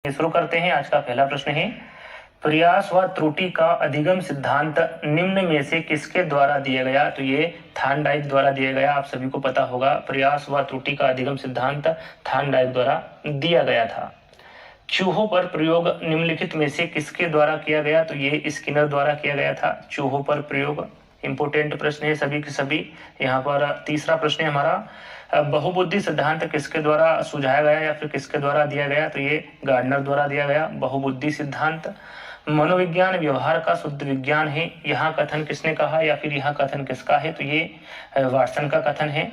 शुरू करते हैं। आज का पहला प्रश्न है, प्रयास व त्रुटि का अधिगम सिद्धांत निम्न में से किसके द्वारा दिया गया? तो ये थार्नडाइक द्वारा दिया गया। आप सभी को पता होगा प्रयास व त्रुटि का अधिगम सिद्धांत थार्नडाइक द्वारा दिया गया था। चूहों पर प्रयोग निम्नलिखित में से किसके द्वारा किया गया? तो ये स्किनर द्वारा किया गया था। चूहों पर प्रयोग इंपोर्टेंट प्रश्न है सभी के सभी। यहाँ पर तीसरा प्रश्न है हमारा, बहुबुद्धि सिद्धांत किसके द्वारा सुझाया गया या फिर किसके द्वारा दिया गया? तो ये गार्डनर द्वारा दिया गया बहुबुद्धि सिद्धांत। मनोविज्ञान व्यवहार का शुद्ध विज्ञान है, यहाँ कथन किसने कहा या फिर यहाँ कथन किसका है? तो ये वाटसन का कथन है।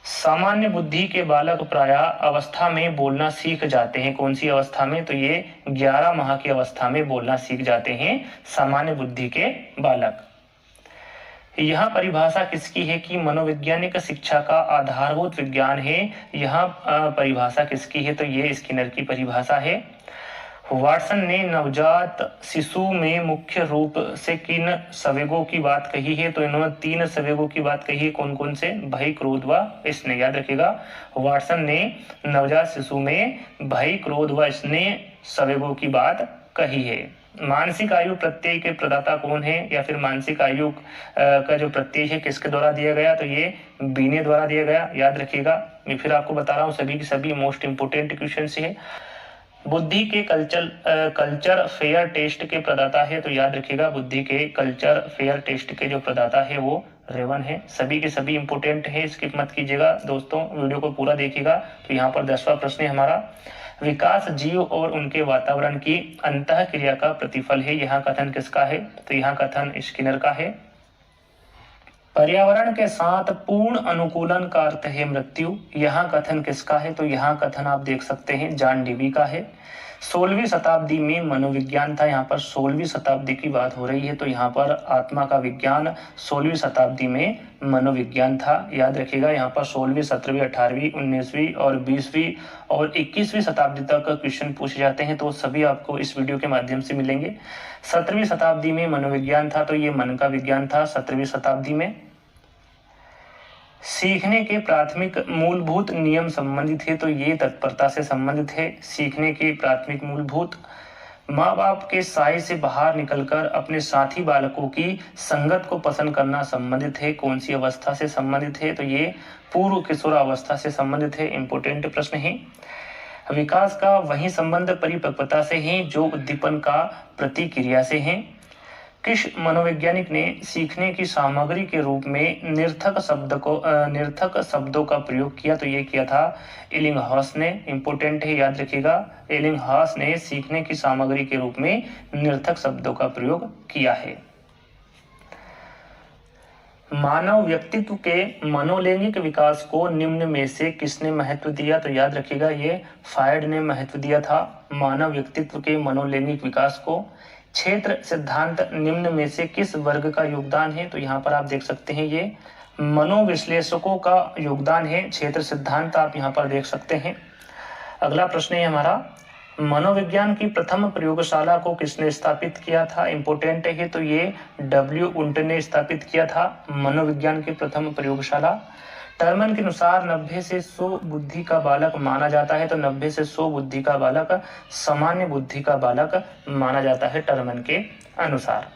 सामान्य बुद्धि के बालक प्रायः अवस्था में बोलना सीख जाते हैं। कौन सी अवस्था में? तो ये 11 माह की अवस्था में बोलना सीख जाते हैं सामान्य बुद्धि के बालक। यह परिभाषा किसकी है कि मनोवैज्ञानिक शिक्षा का आधारभूत विज्ञान है? यह परिभाषा किसकी है? तो ये स्किनर की परिभाषा है। वाटसन ने नवजात शिशु में मुख्य रूप से किन संवेगों की बात कही है? तो इन्होंने 3 संवेगों की बात कही है। कौन कौन से? भय, क्रोध व स्नेह। याद रखिएगा, वाटसन ने नवजात शिशु में भय, क्रोध व स्नेह संवेगों की बात कही है। मानसिक आयु प्रत्यय के प्रदाता कौन है या फिर मानसिक आयु का जो प्रत्यय है किसके द्वारा दिया गया? तो ये बीने द्वारा दिया गया। याद रखिएगा, मैं फिर आपको बता रहा हूँ सभी की सभी मोस्ट इंपोर्टेंट क्वेश्चन है। बुद्धि के कल्चर फेयर टेस्ट के प्रदाता है। तो याद रखिएगा, बुद्धि के कल्चर फेयर टेस्ट के जो प्रदाता है वो रेवन है। सभी के सभी इंपोर्टेंट है, स्किप मत कीजिएगा दोस्तों, वीडियो को पूरा देखिएगा। तो यहाँ पर 10वां प्रश्न है हमारा, विकास जीव और उनके वातावरण की अंतः क्रिया का प्रतिफल है। यहाँ कथन किसका है? तो यहाँ कथन स्किनर का है। पर्यावरण के साथ पूर्ण अनुकूलन का अर्थ है मृत्यु। यहाँ कथन किसका है? तो यहाँ कथन आप देख सकते हैं जॉन डेवी का है। 16वीं शताब्दी में मनोविज्ञान था। यहाँ पर 16वीं शताब्दी की बात हो रही है, तो यहाँ पर आत्मा का विज्ञान 16वीं शताब्दी में मनोविज्ञान था। याद रखिएगा, यहाँ पर 16वीं, 17वीं, 18वीं, 19वीं और 20वीं और 21वीं शताब्दी तक क्वेश्चन पूछे जाते हैं, तो सभी आपको इस वीडियो के माध्यम से मिलेंगे। 17वीं शताब्दी में मनोविज्ञान था, तो ये मन का विज्ञान था 17वीं शताब्दी में। सीखने के प्राथमिक मूलभूत नियम संबंधित है, तो ये तत्परता से संबंधित है। सीखने के प्राथमिक मूलभूत, माँ बाप के साए से बाहर निकलकर अपने साथी बालकों की संगत को पसंद करना संबंधित है। कौन सी अवस्था से संबंधित है? तो ये पूर्व किशोर अवस्था से संबंधित है। इंपोर्टेंट प्रश्न है। विकास का वही संबंध परिपक्वता से है जो उद्दीपन का प्रतिक्रिया से है। किस मनोवैज्ञानिक ने सीखने की सामग्री के रूप में निरर्थक शब्दों का प्रयोग किया? तो ये किया था एलिंगहॉस ने। इंपोर्टेंट है, याद रखिएगा, एलिंगहॉस ने सीखने की सामग्री के रूप में निरर्थक शब्दों का प्रयोग किया है। मानव व्यक्तित्व के मनोलैंगिक विकास को निम्न में से किसने महत्व दिया? तो याद रखिएगा, ये फ्रायड ने महत्व दिया था मानव व्यक्तित्व के मनोलैंगिक विकास को। क्षेत्र सिद्धांत निम्न में से किस वर्ग का योगदान है? तो यहाँ पर आप देख सकते हैं ये मनोविश्लेषकों का योगदान है। क्षेत्र सिद्धांत आप यहाँ पर देख सकते हैं। अगला प्रश्न है हमारा, मनोविज्ञान की प्रथम प्रयोगशाला को किसने स्थापित किया था? इंपोर्टेंट है, तो ये डब्ल्यू उंट ने स्थापित किया था मनोविज्ञान की प्रथम प्रयोगशाला। टर्मन के अनुसार 90 से 100 बुद्धि का बालक माना जाता है, तो 90 से 100 बुद्धि का बालक सामान्य बुद्धि का बालक माना जाता है टर्मन के अनुसार।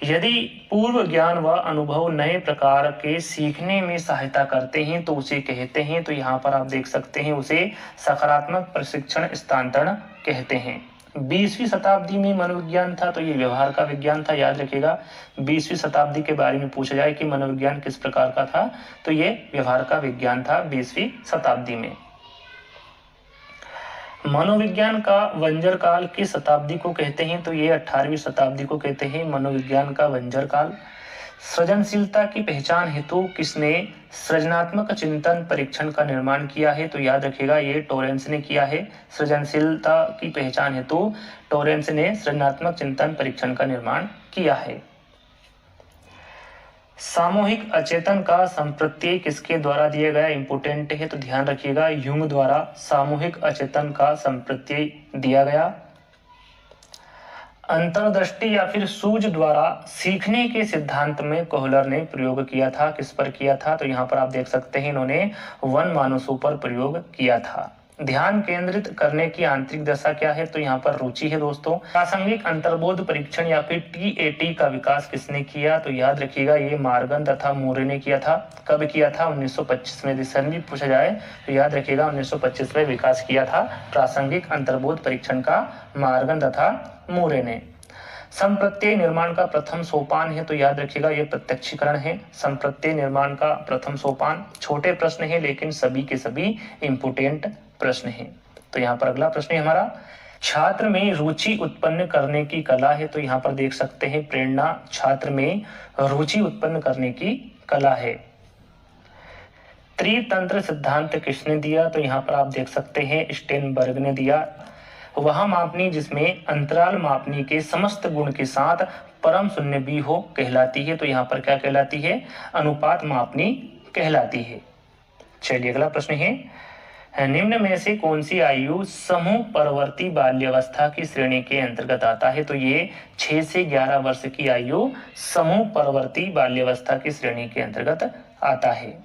यदि पूर्व ज्ञान व अनुभव नए प्रकार के सीखने में सहायता करते हैं तो उसे कहते हैं, तो यहाँ पर आप देख सकते हैं उसे सकारात्मक प्रशिक्षण स्थानांतरण कहते हैं। 20वीं शताब्दी में मनोविज्ञान था, तो ये व्यवहार का विज्ञान था। याद रखिएगा, 20वीं शताब्दी के बारे में पूछा जाए कि मनोविज्ञान किस प्रकार का था, तो ये व्यवहार का विज्ञान था 20वीं शताब्दी में। मनोविज्ञान का वंजर काल किस शताब्दी को कहते हैं? तो ये 18वीं शताब्दी को कहते हैं मनोविज्ञान का वंजर काल। सृजनशीलता की पहचान हेतु किसने सृजनात्मक चिंतन परीक्षण का निर्माण किया है? तो याद रखिएगा, ये टोरेंस ने किया है। सृजनशीलता की पहचान हेतु टोरेंस ने सृजनात्मक चिंतन परीक्षण का निर्माण किया है। सामूहिक अचेतन का संप्रत्यय किसके द्वारा दिया गया? इंपोर्टेंट है, तो ध्यान रखिएगा, यूंग द्वारा सामूहिक अचेतन का संप्रत्यय दिया गया। अंतर्दृष्टि या फिर सूझ द्वारा सीखने के सिद्धांत में कोहलर ने प्रयोग किया था। किस पर किया था? तो यहाँ पर आप देख सकते हैं इन्होंने वन मानुषों पर प्रयोग किया था। ध्यान केंद्रित करने की आंतरिक दशा क्या है? तो यहाँ पर रुचि है दोस्तों। प्रासंगिक अंतर्बोध परीक्षण या फिर TAT का विकास किसने किया? तो याद रखिएगा ये मार्गन तथा मूरे ने किया था। कब किया था? 1925 में। दिसंबर भी पूछा जाए तो याद रखिएगा 1925 में विकास किया था प्रासंगिक अंतर्बोध परीक्षण का मार्गन तथा मूरे ने। संप्रत्यय निर्माण का प्रथम सोपान है तो याद रखिएगा ये प्रत्यक्षीकरण है। संप्रत्यय निर्माण का प्रथम सोपान। छोटे प्रश्न है लेकिन सभी के सभी इंपोर्टेंट प्रश्न है। तो यहाँ पर अगला प्रश्न है हमारा, छात्र में रुचि उत्पन्न करने की कला है तो यहाँ पर देख सकते हैं प्रेरणा छात्र में रुचि उत्पन्न करने की कला है। त्रितंत्र सिद्धांत किसने दिया? तो यहाँ पर आप देख सकते हैं स्टेनबर्ग ने दिया। वह मापनी जिसमें अंतराल मापनी के समस्त गुण के साथ परम शून्य भी हो कहलाती है तो यहाँ पर क्या कहलाती है? अनुपात मापनी कहलाती है। चलिए अगला प्रश्न है, निम्न में से कौन सी आयु समूह परवर्ती बाल्यावस्था की श्रेणी के अंतर्गत आता है? तो ये 6 से 11 वर्ष की आयु समूह परवर्ती बाल्यावस्था की श्रेणी के अंतर्गत आता है।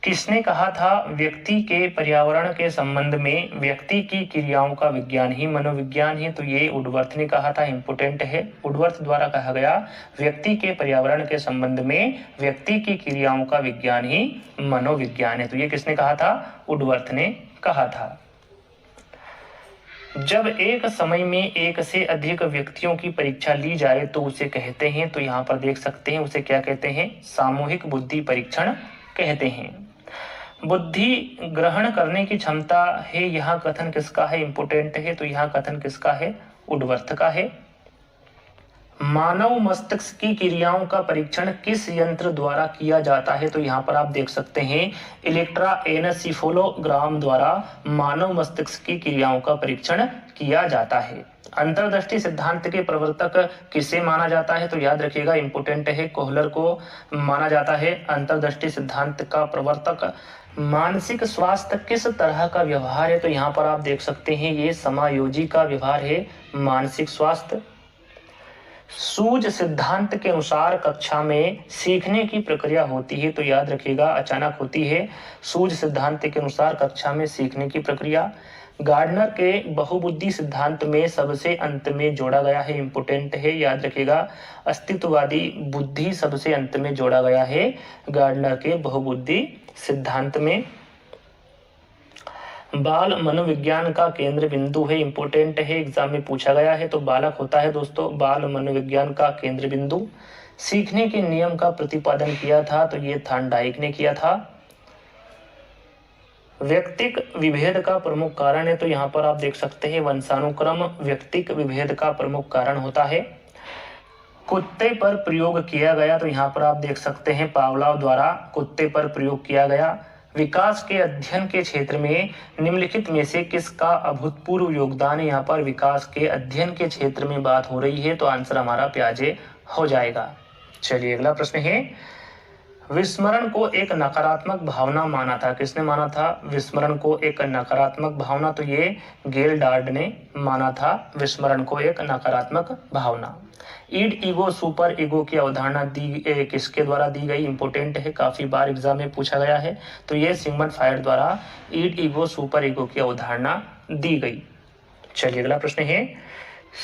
किसने कहा था व्यक्ति के पर्यावरण के संबंध में व्यक्ति की क्रियाओं का विज्ञान ही मनोविज्ञान है? तो ये वुडवर्थ ने कहा था। इंपोर्टेंट है, वुडवर्थ द्वारा कहा गया व्यक्ति के पर्यावरण के संबंध में व्यक्ति की क्रियाओं का विज्ञान ही मनोविज्ञान है। तो ये किसने कहा था? वुडवर्थ ने कहा था। जब एक समय में एक से अधिक व्यक्तियों की परीक्षा ली जाए तो उसे कहते हैं, तो यहाँ पर देख सकते हैं उसे क्या कहते हैं? सामूहिक बुद्धि परीक्षण कहते हैं। बुद्धि ग्रहण करने की क्षमता है, यह कथन किसका है? इंपोर्टेंट है, तो यह कथन किसका है? वुडवर्थ का है। मानव मस्तिष्क की क्रियाओं का परीक्षण किस यंत्र द्वारा किया जाता है? तो यहाँ पर आप देख सकते हैं इलेक्ट्रोएन्सेफेलोग्राम द्वारा मानव मस्तिष्क की क्रियाओं का परीक्षण किया जाता है। अंतर्दृष्टि सिद्धांत के प्रवर्तक किसे माना जाता है? तो याद रखिएगा इंपोर्टेंट है, कोहलर को माना जाता है अंतर्दृष्टि सिद्धांत का प्रवर्तक। मानसिक स्वास्थ्य किस तरह का व्यवहार है? तो यहाँ पर आप देख सकते हैं ये समायोजी का व्यवहार है मानसिक स्वास्थ्य। सूझ सिद्धांत के अनुसार कक्षा में सीखने की प्रक्रिया होती है तो याद रखिएगा अचानक होती है। सूझ सिद्धांत के अनुसार कक्षा में सीखने की प्रक्रिया। गार्डनर के बहुबुद्धि सिद्धांत में सबसे अंत में जोड़ा गया है। इंपोर्टेंट है, याद रखिएगा अस्तित्ववादी बुद्धि सबसे अंत में जोड़ा गया है गार्डनर के बहुबुद्धि सिद्धांत में। बाल मनोविज्ञान का केंद्र बिंदु है। इंपोर्टेंट है, एग्जाम में पूछा गया है। तो बालक होता है दोस्तों बाल मनोविज्ञान का केंद्र बिंदु। सीखने के नियम का प्रतिपादन किया था तो ये थॉर्नडाइक ने किया था। व्यक्तिक विभेद का प्रमुख कारण है तो यहाँ पर आप देख सकते हैं वंशानुक्रम व्यक्तिक विभेद का प्रमुख कारण होता है। कुत्ते पर प्रयोग किया गया तो यहाँ पर आप देख सकते हैं पावलोव द्वारा कुत्ते पर प्रयोग किया गया। विकास के अध्ययन के क्षेत्र में निम्नलिखित में से किसका अभूतपूर्व योगदान है? यहाँ पर विकास के अध्ययन के क्षेत्र में बात हो रही है तो आंसर हमारा प्याजे हो जाएगा। चलिए अगला प्रश्न है, विस्मरण को एक नकारात्मक भावना माना था। किसने माना था विस्मरण को एक नकारात्मक भावना? तो ये गेलडार्ड ने माना था विस्मरण को एक नकारात्मक भावना। ईड ईगो सुपर ईगो की अवधारणा किसके द्वारा दी गई? इंपोर्टेंट है, काफी बार एग्जाम में पूछा गया है। तो ये सिगमंड फ्रायड द्वारा ईड ईगो सुपर ईगो की अवधारणा दी गई। चलिए अगला प्रश्न है,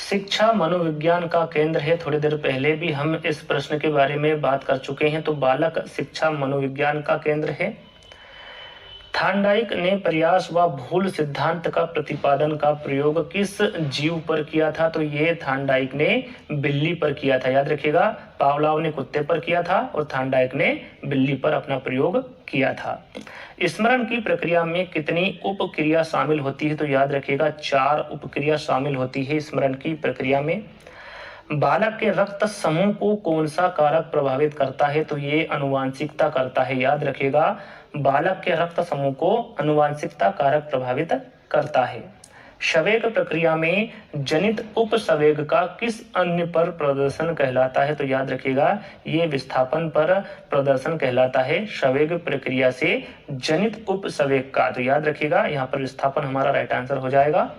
शिक्षा मनोविज्ञान का केंद्र है। थोड़ी देर पहले भी हम इस प्रश्न के बारे में बात कर चुके हैं। तो बालक शिक्षा मनोविज्ञान का केंद्र है। थॉर्नडाइक ने प्रयास व भूल सिद्धांत का प्रतिपादन का प्रयोग किस जीव पर किया था? तो ये थॉर्नडाइक ने बिल्ली पर किया था। याद रखिएगा पावलोव ने कुत्ते पर किया था और थॉर्नडाइक ने बिल्ली पर अपना प्रयोग किया था। स्मरण की प्रक्रिया में कितनी उपक्रिया शामिल होती है? तो याद रखिएगा 4 उपक्रिया शामिल होती है स्मरण की प्रक्रिया में। बालक के रक्त समूह को कौन सा कारक प्रभावित करता है? तो ये अनुवांशिकता करता है। याद रखिएगा बालक के रक्त समूह को अनुवांशिकता कारक प्रभावित करता है। संवेग प्रक्रिया में जनित उपसंवेग का किस अन्य पर प्रदर्शन कहलाता है? तो याद रखिएगा ये विस्थापन पर प्रदर्शन कहलाता है। संवेग प्रक्रिया से जनित उपसंवेग का, तो याद रखिएगा यहाँ पर विस्थापन हमारा राइट आंसर हो जाएगा।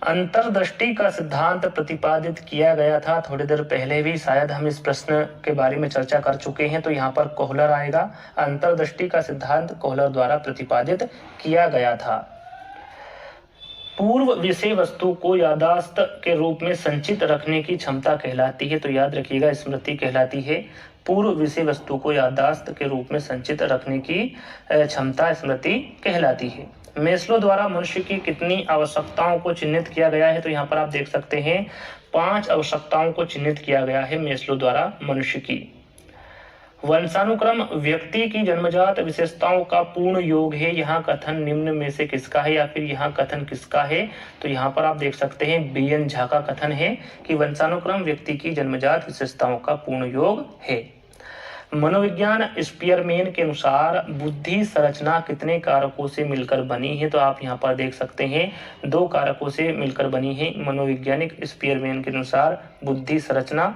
अंतर्दृष्टि का सिद्धांत प्रतिपादित किया गया था। थोड़ी देर पहले भी शायद हम इस प्रश्न के बारे में चर्चा कर चुके हैं, तो यहाँ पर कोहलर आएगा। अंतर्दृष्टि का सिद्धांत कोहलर द्वारा प्रतिपादित किया गया था। पूर्व विषय वस्तु को याददाश्त के रूप में संचित रखने की क्षमता कहलाती है, तो याद रखिएगा स्मृति कहलाती है। पूर्व विषय वस्तु को याददाश्त के रूप में संचित रखने की क्षमता स्मृति कहलाती है। मेस्लो द्वारा मनुष्य की कितनी आवश्यकताओं को चिन्हित किया गया है, तो यहाँ पर आप देख सकते हैं 5 आवश्यकताओं को चिन्हित किया गया है मेस्लो द्वारा मनुष्य की। वंशानुक्रम व्यक्ति की जन्मजात विशेषताओं का पूर्ण योग है, यहाँ कथन निम्न में से किसका है, या फिर यहाँ कथन किसका है, तो यहाँ पर आप देख सकते हैं बीएन झा का कथन है कि वंशानुक्रम व्यक्ति की जन्मजात विशेषताओं का पूर्ण योग है। मनोविज्ञान स्पीयरमैन के अनुसार बुद्धि संरचना कितने कारकों से मिलकर बनी है, तो आप यहाँ पर देख सकते हैं 2 कारकों से मिलकर बनी है। मनोवैज्ञानिक स्पीयरमैन के अनुसार बुद्धि संरचना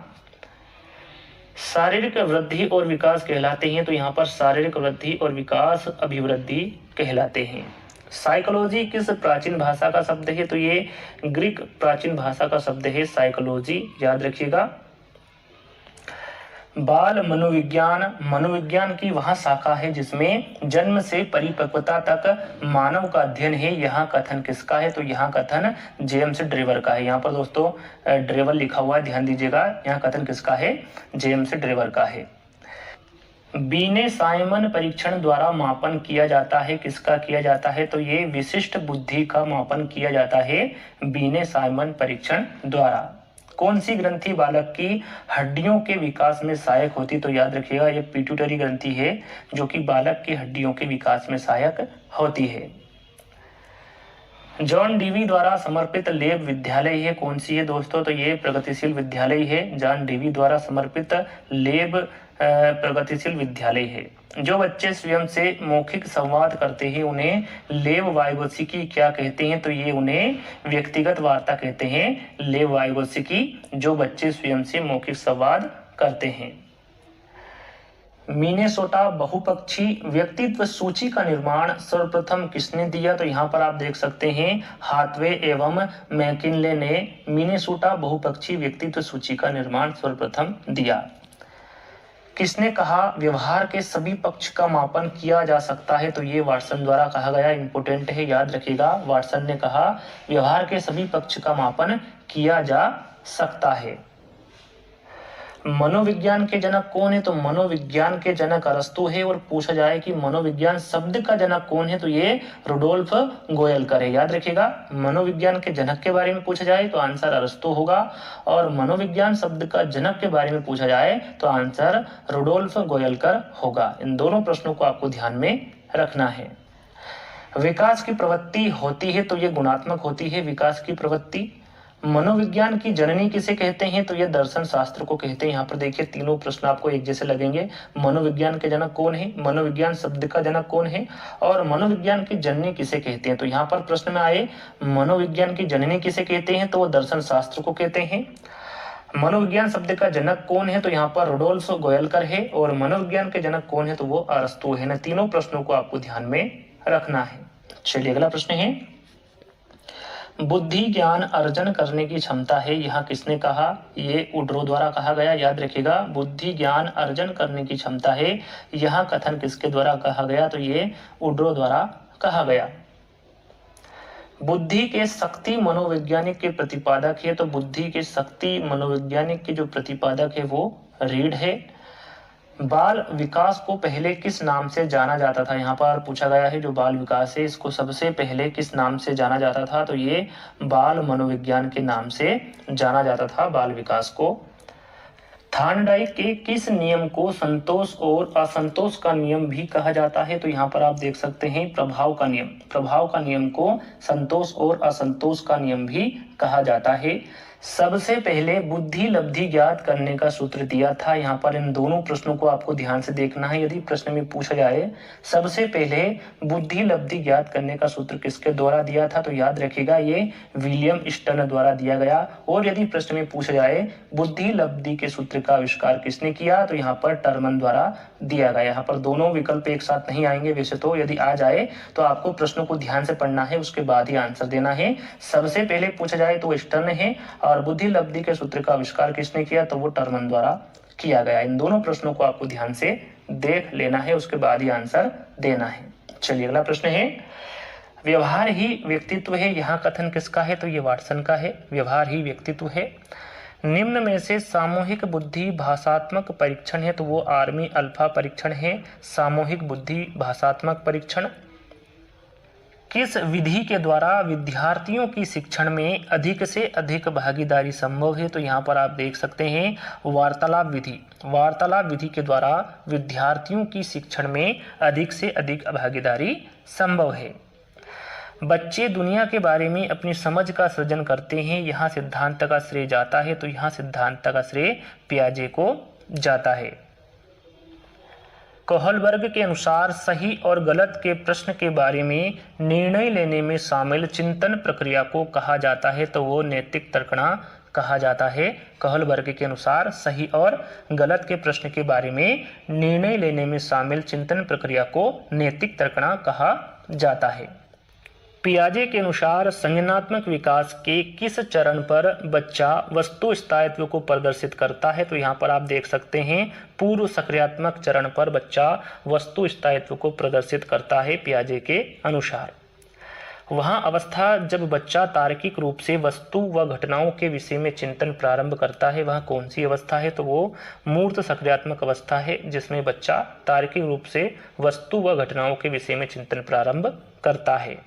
शारीरिक वृद्धि और विकास कहलाते हैं, तो यहाँ पर शारीरिक वृद्धि और विकास अभिवृद्धि कहलाते हैं। साइकोलॉजी किस प्राचीन भाषा का शब्द है, तो ये ग्रीक प्राचीन भाषा का शब्द है साइकोलॉजी, याद रखिएगा। बाल मनोविज्ञान मनोविज्ञान की वह शाखा है जिसमें जन्म से परिपक्वता तक मानव का अध्ययन है, यहाँ कथन किसका है, तो यहाँ कथन जेम्स ड्रेवर का है। यहाँ पर दोस्तों ड्रेवर लिखा हुआ है, ध्यान दीजिएगा, यहाँ कथन किसका है, जेम्स ड्रेवर का है। बीने साइमन परीक्षण द्वारा मापन किया जाता है, किसका किया जाता है, तो ये विशिष्ट बुद्धि का मापन किया जाता है बीने साइमन परीक्षण द्वारा। कौन सी ग्रंथि बालक की हड्डियों के विकास में सहायक होती, तो याद रखिएगा ये पिट्यूटरी ग्रंथि है जो कि बालक की हड्डियों के विकास में सहायक होती है। जॉन डीवी द्वारा समर्पित लेब विद्यालय है, कौन सी है दोस्तों, तो ये प्रगतिशील विद्यालय है। जॉन डीवी द्वारा समर्पित लेब प्रगतिशील विद्यालय है। जो बच्चे स्वयं से मौखिक संवाद करते हैं उन्हें लेब वाइगोत्स्की क्या कहते हैं, तो ये उन्हें व्यक्तिगत वार्ता कहते हैं, लेब वाइगोत्स्की, जो बच्चे स्वयं से मौखिक संवाद करते हैं। मिनेसोटा बहुपक्षी व्यक्तित्व सूची का निर्माण सर्वप्रथम किसने दिया, तो यहाँ पर आप देख सकते हैं हाथवे एवं मैकिनले ने मिनेसोटा बहुपक्षी व्यक्तित्व सूची का निर्माण सर्वप्रथम दिया। किसने कहा व्यवहार के सभी पक्ष का मापन किया जा सकता है, तो ये वाटसन द्वारा कहा गया, इंपोर्टेंट है, याद रखिएगा। वाटसन ने कहा व्यवहार के सभी पक्ष का मापन किया जा सकता है। मनोविज्ञान के जनक कौन है, तो मनोविज्ञान के जनक अरस्तु है। और पूछा जाए कि मनोविज्ञान शब्द का जनक कौन है, तो ये रुडोल्फ गोयलकर है, याद रखिएगा। मनोविज्ञान के जनक के बारे में पूछा जाए तो आंसर अरस्तु होगा, और मनोविज्ञान शब्द का जनक के बारे में पूछा जाए तो आंसर रुडोल्फ गोयलकर होगा। इन दोनों प्रश्नों को आपको ध्यान में रखना है। विकास की प्रवृत्ति होती है, तो ये गुणात्मक होती है विकास की प्रवृत्ति। मनोविज्ञान की जननी किसे कहते हैं, तो ये दर्शन शास्त्र को कहते हैं। यहाँ पर देखिए तीनों प्रश्न आपको एक जैसे लगेंगे। मनोविज्ञान के जनक कौन है, मनोविज्ञान शब्द का जनक कौन है, और मनोविज्ञान की जननी किसे कहते हैं। तो यहाँ पर प्रश्न में आए मनोविज्ञान की जननी किसे कहते हैं, तो वो दर्शन शास्त्र को कहते हैं। मनोविज्ञान शब्द का जनक कौन है, तो यहाँ पर रुडोल्फ गोयलकर है, और मनोविज्ञान के जनक कौन है, तो वो अरस्तु है। न तीनों प्रश्नों को आपको ध्यान में रखना है। चलिए अगला प्रश्न है, बुद्धि ज्ञान अर्जन करने की क्षमता है, यहाँ किसने कहा, ये उड्रो द्वारा कहा गया, याद रखिएगा। बुद्धि ज्ञान अर्जन करने की क्षमता है, यहाँ कथन किसके द्वारा कहा गया, तो ये उड्रो द्वारा कहा गया। बुद्धि के शक्ति मनोवैज्ञानिक के प्रतिपादक है, तो बुद्धि के शक्ति मनोवैज्ञानिक के जो प्रतिपादक है वो रीड है। बाल विकास को पहले किस नाम से जाना जाता था, यहाँ पर पूछा गया है जो बाल विकास है इसको सबसे पहले किस नाम से जाना जाता था, तो ये बाल मनोविज्ञान के नाम से जाना जाता था बाल विकास को। थार्नडाइक के किस नियम को संतोष और असंतोष का नियम भी कहा जाता है, तो यहाँ पर आप देख सकते हैं प्रभाव का नियम। प्रभाव का नियम को संतोष और असंतोष का नियम भी कहा जाता है। सबसे पहले बुद्धि लब्धि ज्ञात करने का सूत्र दिया था। यहाँ पर इन दोनों प्रश्नों को आपको ध्यान से देखना है। यदि प्रश्न में पूछा जाए सबसे पहले बुद्धि लब्धि ज्ञात करने का सूत्र किसके द्वारा दिया था, तो याद रखिएगा ये विलियम स्टर्न द्वारा दिया गया। और यदि प्रश्न में पूछा जाए बुद्धि लब्धि के सूत्र का आविष्कार किसने किया, तो यहाँ पर टर्मन द्वारा दिया गया। यहाँ पर दोनों विकल्प एक साथ नहीं आएंगे वैसे तो, यदि आ जाए तो आपको प्रश्नों को ध्यान से पढ़ना है, उसके बाद ही आंसर देना है। सबसे पहले पूछा जाए तो स्टर्न है, और बुद्धि लब्धि के सूत्र का आविष्कार किसने किया, तो वो टर्मन द्वारा किया गया। इन दोनों प्रश्नों को आपको ध्यान से देख लेना है, उसके बाद ही आंसर देना है। चलिए अगला प्रश्न है, व्यवहार ही व्यक्तित्व है, यहाँ कथन किसका है, तो ये वाटसन का है। व्यवहार ही व्यक्तित्व है। निम्न में से सामूहिक बुद्धि भाषात्मक परीक्षण है, तो वो आर्मी अल्फा परीक्षण है। सामूहिक बुद्धि भाषात्मक परीक्षण किस विधि के द्वारा विद्यार्थियों की शिक्षण में अधिक से अधिक भागीदारी संभव है, तो यहाँ पर आप देख सकते हैं वार्तालाप विधि। वार्तालाप विधि के द्वारा विद्यार्थियों की शिक्षण में अधिक से अधिक भागीदारी संभव है। बच्चे दुनिया के बारे में अपनी समझ का सृजन करते हैं, यहाँ सिद्धांत का श्रेय जाता है, तो यहाँ सिद्धांत का श्रेय पियाजे को जाता है। कोहलबर्ग के अनुसार सही और गलत के प्रश्न के बारे में निर्णय लेने में शामिल चिंतन प्रक्रिया को कहा जाता है, तो वो नैतिक तर्कणा कहा जाता है। कोहलबर्ग के अनुसार सही और गलत के प्रश्न के बारे में निर्णय लेने में शामिल चिंतन प्रक्रिया को नैतिक तर्कणा कहा जाता है। पियाजे के अनुसार संज्ञानात्मक विकास के किस चरण पर बच्चा वस्तु स्थायित्व को प्रदर्शित करता है, तो यहाँ पर आप देख सकते हैं पूर्व सक्रियात्मक चरण पर बच्चा वस्तु स्थायित्व को प्रदर्शित करता है पियाजे के अनुसार। वहाँ अवस्था जब बच्चा तार्किक रूप से वस्तु व घटनाओं के विषय में चिंतन प्रारंभ करता है, वह कौन सी अवस्था है, तो वो मूर्त सक्रियात्मक अवस्था है, जिसमें बच्चा तार्किक रूप से वस्तु व घटनाओं के विषय में चिंतन प्रारंभ करता है।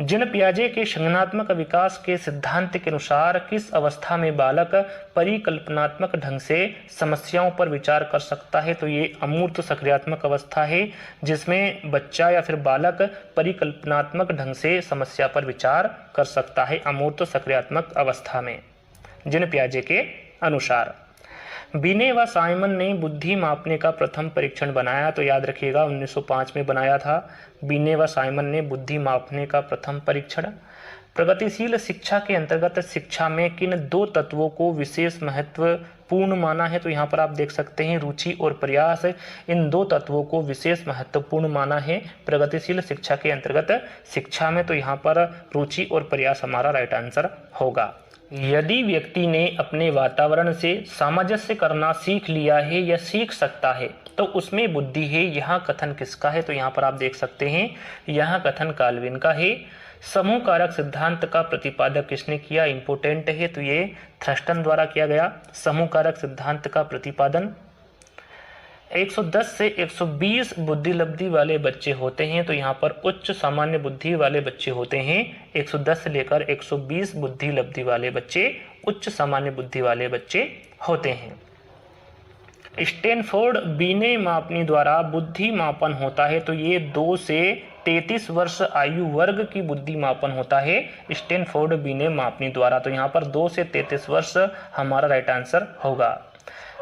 जिन पियाजे के संज्ञानात्मक विकास के सिद्धांत के अनुसार किस अवस्था में बालक परिकल्पनात्मक ढंग से समस्याओं पर विचार कर सकता है, तो ये अमूर्त सक्रियात्मक अवस्था है, जिसमें बच्चा या फिर बालक परिकल्पनात्मक ढंग से समस्या पर विचार कर सकता है अमूर्त सक्रियात्मक अवस्था में, जिन पियाजे के अनुसार। बिने व साइमन ने बुद्धि मापने का प्रथम परीक्षण बनाया, तो याद रखिएगा 1905 में बनाया था। बिने व साइमन ने बुद्धि मापने का प्रथम परीक्षण। प्रगतिशील शिक्षा के अंतर्गत शिक्षा में किन दो तत्वों को विशेष महत्वपूर्ण माना है, तो यहाँ पर आप देख सकते हैं रुचि और प्रयास। इन दो तत्वों को विशेष महत्वपूर्ण माना है प्रगतिशील शिक्षा के अंतर्गत शिक्षा में, तो यहाँ पर रुचि और प्रयास हमारा राइट आंसर होगा। यदि व्यक्ति ने अपने वातावरण से सामंजस्य करना सीख लिया है या सीख सकता है, तो उसमें बुद्धि है। यहाँ कथन किसका है, तो यहाँ पर आप देख सकते हैं यहाँ कथन काल्विन का है। समूह कारक सिद्धांत का प्रतिपादक किसने किया, इंपोर्टेंट है, तो ये थर्स्टन द्वारा किया गया। समूह कारक सिद्धांत का प्रतिपादन 110 से 120 बुद्धि लब्धि वाले बच्चे होते हैं, तो यहाँ पर उच्च सामान्य बुद्धि वाले बच्चे होते हैं। 110 से लेकर 120 बुद्धि लब्धि वाले बच्चे उच्च सामान्य बुद्धि वाले बच्चे होते हैं। स्टैनफोर्ड बीने मापनी द्वारा बुद्धि मापन होता है, तो ये 2 से 33 वर्ष आयु वर्ग की बुद्धि मापन होता है स्टैनफोर्ड बीने मापनी द्वारा, तो यहाँ पर 2 से 33 वर्ष हमारा राइट आंसर होगा।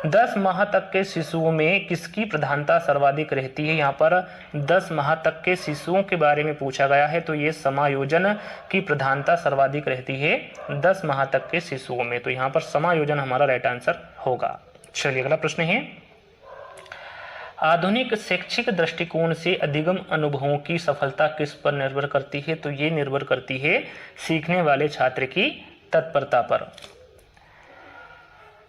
10 माह तक के शिशुओं में किसकी प्रधानता सर्वाधिक रहती है, यहाँ पर 10 माह तक के शिशुओं के बारे में पूछा गया है, तो ये समायोजन की प्रधानता सर्वाधिक रहती है 10 माह तक के शिशुओं में, तो यहाँ पर समायोजन हमारा राइट आंसर होगा। चलिए अगला प्रश्न है, आधुनिक शैक्षिक दृष्टिकोण से अधिगम अनुभवों की सफलता किस पर निर्भर करती है, तो ये निर्भर करती है सीखने वाले छात्र की तत्परता पर।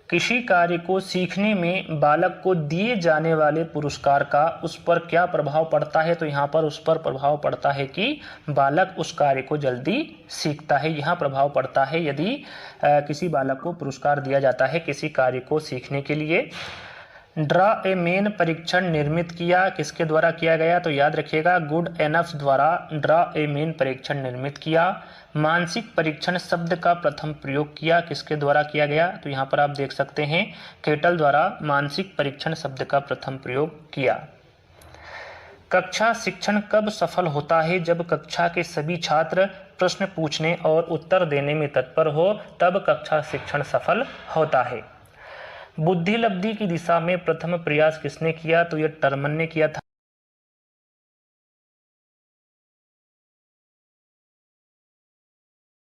किसी कार्य को सीखने में बालक को दिए जाने वाले पुरस्कार का उस पर क्या प्रभाव पड़ता है, तो यहाँ पर उस पर प्रभाव पड़ता है कि बालक उस कार्य को जल्दी सीखता है। यहाँ प्रभाव पड़ता है यदि किसी बालक को पुरस्कार दिया जाता है किसी कार्य को सीखने के लिए। ड्रा ए मेन परीक्षण निर्मित किया किसके द्वारा किया गया, तो याद रखिएगा गुड एनफ्स द्वारा ड्रा ए मेन परीक्षण निर्मित किया। मानसिक परीक्षण शब्द का प्रथम प्रयोग किया किसके द्वारा किया गया, तो यहाँ पर आप देख सकते हैं केटल द्वारा मानसिक परीक्षण शब्द का प्रथम प्रयोग किया। कक्षा शिक्षण कब सफल होता है, जब कक्षा के सभी छात्र प्रश्न पूछने और उत्तर देने में तत्पर हो तब कक्षा शिक्षण सफल होता है। बुद्धि लब्धि की दिशा में प्रथम प्रयास किसने किया? तो यह टर्मन ने किया था।